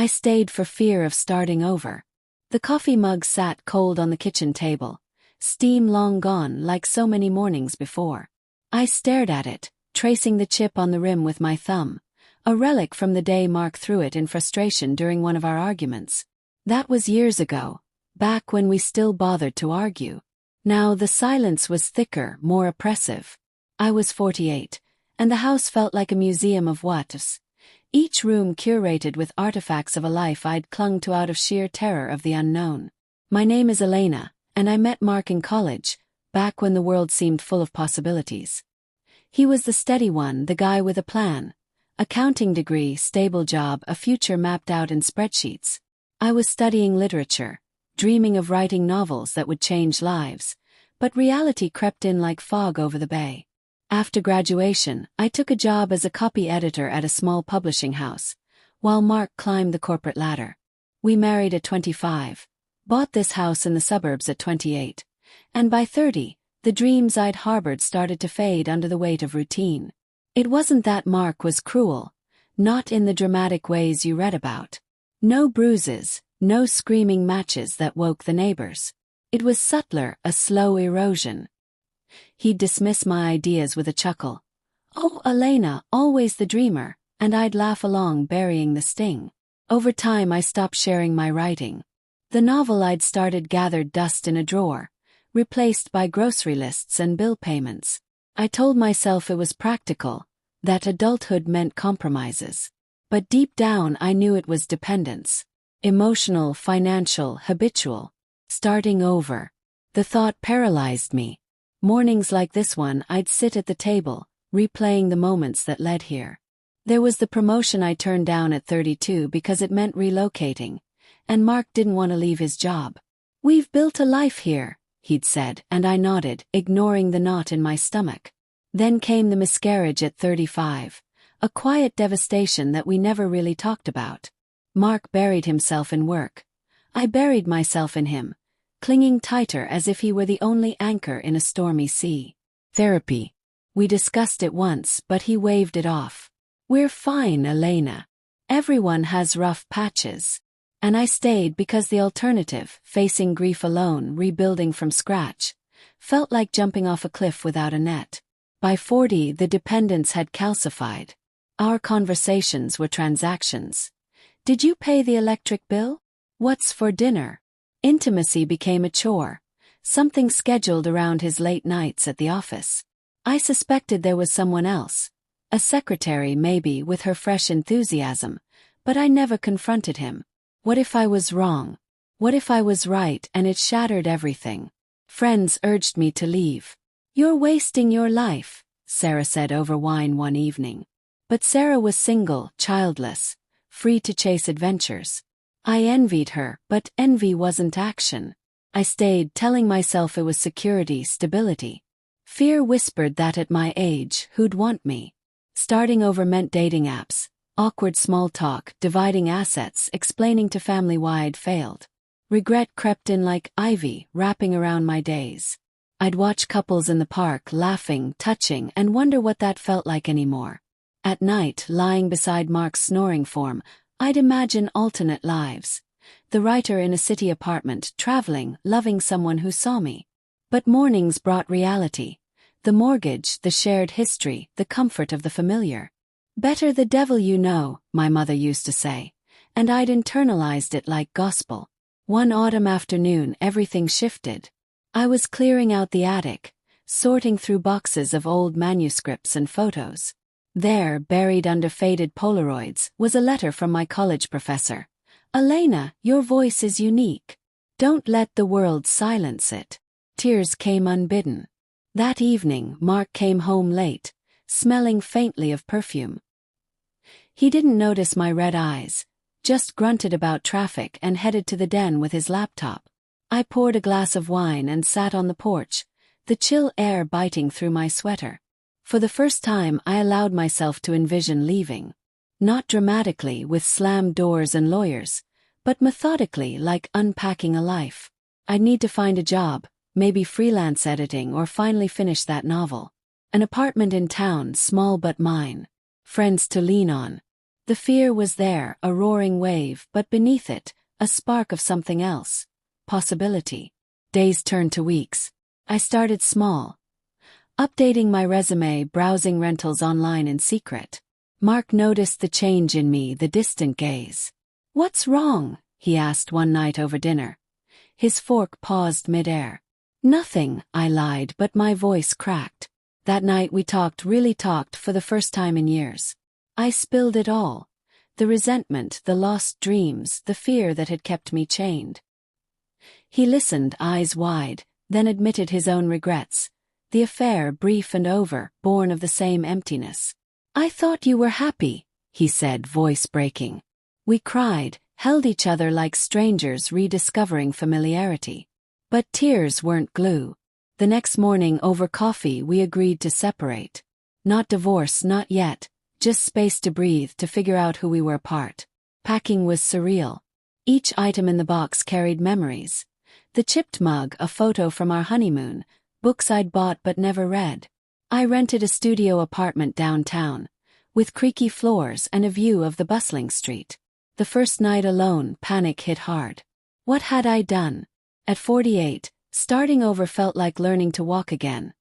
I stayed for fear of starting over. The coffee mug sat cold on the kitchen table, steam long gone like so many mornings before. I stared at it, tracing the chip on the rim with my thumb, a relic from the day Mark threw it in frustration during one of our arguments. That was years ago, back when we still bothered to argue. Now the silence was thicker, more oppressive. I was 48, and the house felt like a museum of what-ifs, each room curated with artifacts of a life I'd clung to out of sheer terror of the unknown. My name is Elena, and I met Mark in college, back when the world seemed full of possibilities. He was the steady one, the guy with a plan. Accounting degree, stable job, a future mapped out in spreadsheets. I was studying literature, dreaming of writing novels that would change lives, but reality crept in like fog over the bay. After graduation, I took a job as a copy editor at a small publishing house, while Mark climbed the corporate ladder. We married at 25, bought this house in the suburbs at 28, and by 30, the dreams I'd harbored started to fade under the weight of routine. It wasn't that Mark was cruel, not in the dramatic ways you read about. No bruises, no screaming matches that woke the neighbors. It was subtler, a slow erosion. He'd dismiss my ideas with a chuckle. "Oh, Elena, always the dreamer," and I'd laugh along, burying the sting. Over time I stopped sharing my writing. The novel I'd started gathered dust in a drawer, replaced by grocery lists and bill payments. I told myself it was practical, that adulthood meant compromises. But deep down I knew it was dependence. Emotional, financial, habitual. Starting over. The thought paralyzed me. Mornings like this one, I'd sit at the table, replaying the moments that led here. There was the promotion I turned down at 32 because it meant relocating, and Mark didn't want to leave his job. "We've built a life here," he'd said, and I nodded, ignoring the knot in my stomach. Then came the miscarriage at 35, a quiet devastation that we never really talked about. Mark buried himself in work. I buried myself in him, clinging tighter as if he were the only anchor in a stormy sea. Therapy. We discussed it once, but he waved it off. "We're fine, Elena. Everyone has rough patches." And I stayed because the alternative, facing grief alone, rebuilding from scratch, felt like jumping off a cliff without a net. By 40, the dependence had calcified. Our conversations were transactions. "Did you pay the electric bill? What's for dinner?" Intimacy became a chore, something scheduled around his late nights at the office. I suspected there was someone else, a secretary maybe with her fresh enthusiasm, but I never confronted him. What if I was wrong? What if I was right and it shattered everything? Friends urged me to leave. "You're wasting your life," Sarah said over wine one evening. But Sarah was single, childless, free to chase adventures. I envied her, but envy wasn't action. I stayed, telling myself it was security, stability. Fear whispered that at my age, who'd want me? Starting over meant dating apps, awkward small talk, dividing assets, explaining to family why I'd failed. Regret crept in like ivy, wrapping around my days. I'd watch couples in the park, laughing, touching, and wonder what that felt like anymore. At night, lying beside Mark's snoring form, I'd imagine alternate lives. The writer in a city apartment, traveling, loving someone who saw me. But mornings brought reality. The mortgage, the shared history, the comfort of the familiar. "Better the devil you know," my mother used to say, and I'd internalized it like gospel. One autumn afternoon, everything shifted. I was clearing out the attic, sorting through boxes of old manuscripts and photos. There, buried under faded Polaroids, was a letter from my college professor. "Elena, your voice is unique. Don't let the world silence it." Tears came unbidden. That evening, Mark came home late, smelling faintly of perfume. He didn't notice my red eyes, just grunted about traffic and headed to the den with his laptop. I poured a glass of wine and sat on the porch, the chill air biting through my sweater. For the first time, I allowed myself to envision leaving. Not dramatically, with slammed doors and lawyers, but methodically, like unpacking a life. I'd need to find a job, maybe freelance editing, or finally finish that novel. An apartment in town, small but mine. Friends to lean on. The fear was there, a roaring wave, but beneath it, a spark of something else. Possibility. Days turned to weeks. I started small. Updating my resume, browsing rentals online in secret. Mark noticed the change in me, the distant gaze. "What's wrong?" he asked one night over dinner. His fork paused mid-air. "Nothing," I lied, but my voice cracked. That night we really talked for the first time in years. I spilled it all. The resentment, the lost dreams, the fear that had kept me chained. He listened, eyes wide, then admitted his own regrets. The affair, brief and over, born of the same emptiness. "I thought you were happy," he said, voice breaking. We cried, held each other like strangers rediscovering familiarity. But tears weren't glue. The next morning, over coffee, we agreed to separate. Not divorce, not yet. Just space to breathe, to figure out who we were apart. Packing was surreal. Each item in the box carried memories. The chipped mug, a photo from our honeymoon, books I'd bought but never read. I rented a studio apartment downtown, with creaky floors and a view of the bustling street. The first night alone, panic hit hard. What had I done? At 48, starting over felt like learning to walk again.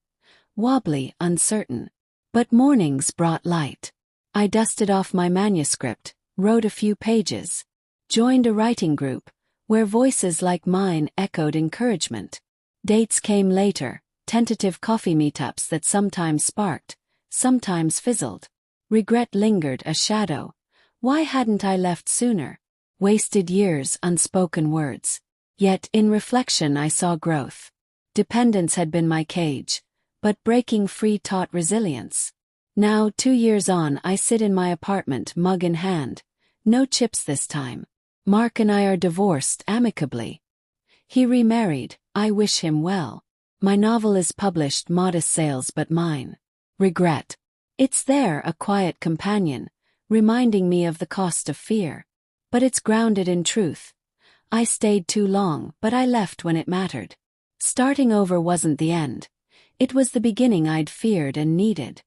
Wobbly, uncertain. But mornings brought light. I dusted off my manuscript, wrote a few pages, joined a writing group, where voices like mine echoed encouragement. Dates came later, tentative coffee meetups that sometimes sparked, sometimes fizzled. Regret lingered, a shadow. Why hadn't I left sooner? Wasted years, unspoken words. Yet, in reflection, I saw growth. Dependence had been my cage, but breaking free taught resilience. Now, 2 years on, I sit in my apartment, mug in hand. No chips this time. Mark and I are divorced amicably. He remarried, I wish him well. My novel is published, modest sales but mine. Regret. It's there, a quiet companion, reminding me of the cost of fear. But it's grounded in truth. I stayed too long, but I left when it mattered. Starting over wasn't the end. It was the beginning I'd feared and needed.